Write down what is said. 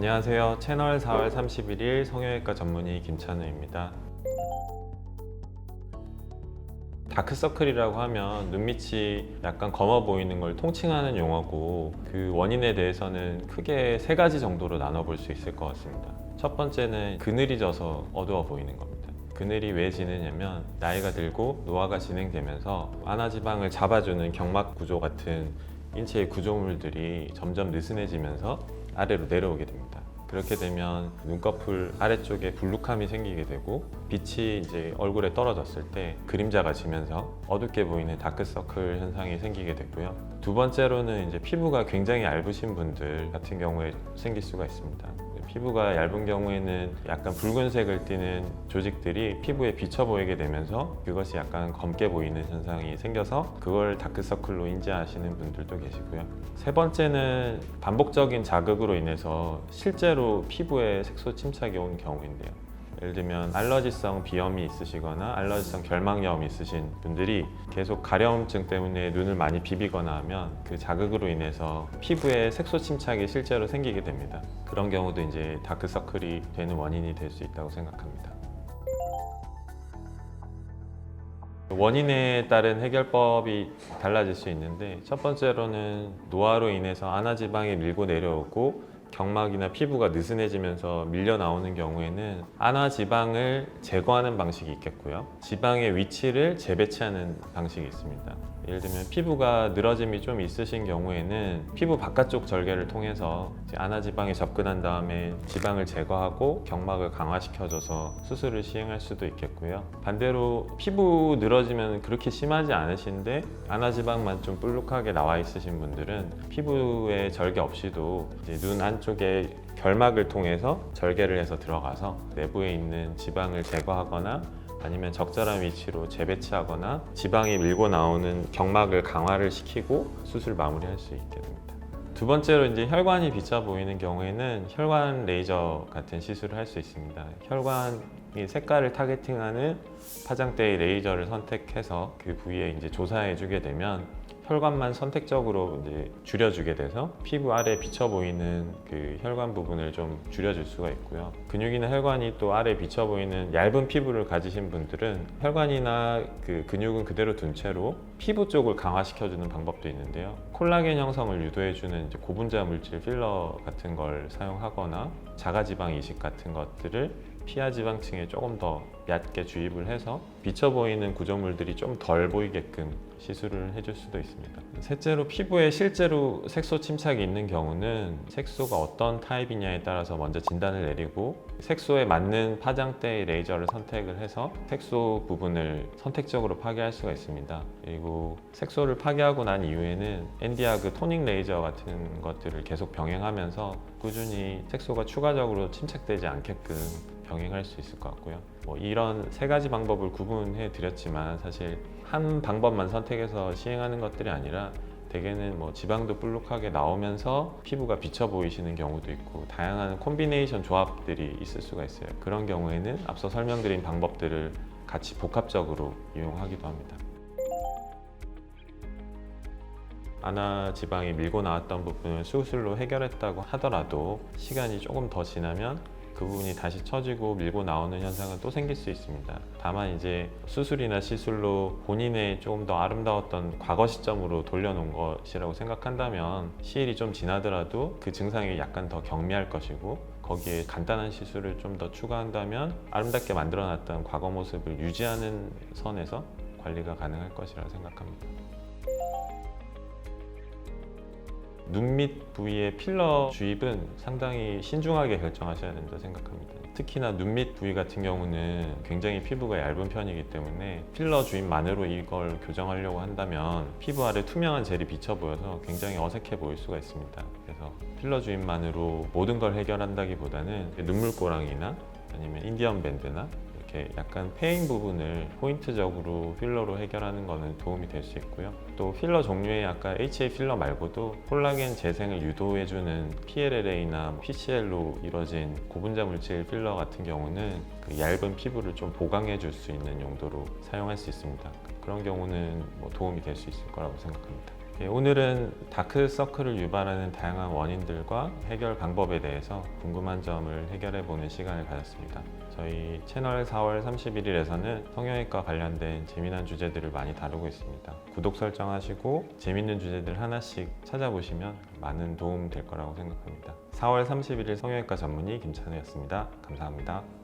안녕하세요. 채널 4월 31일 성형외과 전문의 김찬우입니다. 다크서클이라고 하면 눈밑이 약간 검어 보이는 걸 통칭하는 용어고, 그 원인에 대해서는 크게 세 가지 정도로 나눠볼 수 있을 것 같습니다. 첫 번째는 그늘이 져서 어두워 보이는 겁니다. 그늘이 왜 지느냐면 나이가 들고 노화가 진행되면서 안화지방을 잡아주는 경막 구조 같은 인체의 구조물들이 점점 느슨해지면서 아래로 내려오게 됩니다. 그렇게 되면 눈꺼풀 아래쪽에 불룩함이 생기게 되고, 빛이 이제 얼굴에 떨어졌을 때 그림자가 지면서 어둡게 보이는 다크서클 현상이 생기게 되고요. 두 번째로는 이제 피부가 굉장히 얇으신 분들 같은 경우에 생길 수가 있습니다. 피부가 얇은 경우에는 약간 붉은색을 띠는 조직들이 피부에 비쳐 보이게 되면서 그것이 약간 검게 보이는 현상이 생겨서 그걸 다크서클로 인지하시는 분들도 계시고요. 세 번째는 반복적인 자극으로 인해서 실제로 피부에 색소 침착이 온 경우인데요. 예를 들면 알러지성 비염이 있으시거나 알러지성 결막염이 있으신 분들이 계속 가려움증 때문에 눈을 많이 비비거나 하면 그 자극으로 인해서 피부에 색소 침착이 실제로 생기게 됩니다. 그런 경우도 이제 다크서클이 되는 원인이 될 수 있다고 생각합니다. 원인에 따른 해결법이 달라질 수 있는데, 첫 번째로는 노화로 인해서 안화지방이 밀고 내려오고 경막이나 피부가 느슨해지면서 밀려 나오는 경우에는 안화지방을 제거하는 방식이 있겠고요. 지방의 위치를 재배치하는 방식이 있습니다. 예를 들면 피부가 늘어짐이 좀 있으신 경우에는 피부 바깥쪽 절개를 통해서 안화지방에 접근한 다음에 지방을 제거하고 경막을 강화시켜줘서 수술을 시행할 수도 있겠고요. 반대로 피부 늘어지면 그렇게 심하지 않으신데 안화지방만 좀 볼록하게 나와 있으신 분들은 피부에 절개 없이도 이제 눈 안쪽에 결막을 통해서 절개를 해서 들어가서 내부에 있는 지방을 제거하거나 아니면 적절한 위치로 재배치하거나 지방이 밀고 나오는 경막을 강화를 시키고 수술 마무리할 수 있게 됩니다. 두 번째로 이제 혈관이 비쳐 보이는 경우에는 혈관 레이저 같은 시술을 할 수 있습니다. 혈관이 색깔을 타겟팅하는 파장대의 레이저를 선택해서 그 부위에 이제 조사해 주게 되면 혈관만 선택적으로 이제 줄여주게 돼서 피부 아래 비쳐 보이는 그 혈관 부분을 좀 줄여줄 수가 있고요. 근육이나 혈관이 또 아래 비쳐 보이는 얇은 피부를 가지신 분들은 혈관이나 그 근육은 그대로 둔 채로 피부 쪽을 강화시켜주는 방법도 있는데요. 콜라겐 형성을 유도해주는 이제 고분자 물질 필러 같은 걸 사용하거나 자가지방 이식 같은 것들을 피하 지방층에 조금 더 얕게 주입을 해서 비쳐 보이는 구조물들이 좀 덜 보이게끔 시술을 해줄 수도 있습니다. 셋째로 피부에 실제로 색소 침착이 있는 경우는 색소가 어떤 타입이냐에 따라서 먼저 진단을 내리고 색소에 맞는 파장대의 레이저를 선택을 해서 색소 부분을 선택적으로 파괴할 수가 있습니다. 그리고 색소를 파괴하고 난 이후에는 엔디아그 토닝 레이저 같은 것들을 계속 병행하면서 꾸준히 색소가 추가적으로 침착되지 않게끔 병행할 수 있을 것 같고요. 이런 세 가지 방법을 구분해 드렸지만 사실 한 방법만 선택해서 시행하는 것들이 아니라 대개는 지방도 볼록하게 나오면서 피부가 비쳐 보이시는 경우도 있고 다양한 콤비네이션 조합들이 있을 수가 있어요. 그런 경우에는 앞서 설명드린 방법들을 같이 복합적으로 이용하기도 합니다. 안화지방이 밀고 나왔던 부분을 수술로 해결했다고 하더라도 시간이 조금 더 지나면 그 부분이 다시 처지고 밀고 나오는 현상은 또 생길 수 있습니다. 다만 이제 수술이나 시술로 본인의 조금 더 아름다웠던 과거 시점으로 돌려놓은 것이라고 생각한다면 시일이 좀 지나더라도 그 증상이 약간 더 경미할 것이고, 거기에 간단한 시술을 좀 더 추가한다면 아름답게 만들어놨던 과거 모습을 유지하는 선에서 관리가 가능할 것이라고 생각합니다. 눈밑 부위의 필러 주입은 상당히 신중하게 결정하셔야 된다고 생각합니다. 특히나 눈밑 부위 같은 경우는 굉장히 피부가 얇은 편이기 때문에 필러 주입만으로 이걸 교정하려고 한다면 피부 아래 투명한 젤이 비쳐 보여서 굉장히 어색해 보일 수가 있습니다. 그래서 필러 주입만으로 모든 걸 해결한다기보다는 눈물고랑이나 아니면 인디언 밴드나 이렇게 약간 패인 부분을 포인트적으로 필러로 해결하는 것은 도움이 될 수 있고요. 또 필러 종류의 아까 HA 필러 말고도 콜라겐 재생을 유도해주는 PLLA나 PCL로 이루어진 고분자 물질 필러 같은 경우는 그 얇은 피부를 좀 보강해 줄 수 있는 용도로 사용할 수 있습니다. 그런 경우는 도움이 될 수 있을 거라고 생각합니다. 오늘은 다크서클을 유발하는 다양한 원인들과 해결 방법에 대해서 궁금한 점을 해결해보는 시간을 가졌습니다. 저희 채널 4월 31일에서는 성형외과 관련된 재미난 주제들을 많이 다루고 있습니다. 구독 설정하시고 재밌는 주제들 하나씩 찾아보시면 많은 도움 될 거라고 생각합니다. 4월 31일 성형외과 전문의 김찬우였습니다. 감사합니다.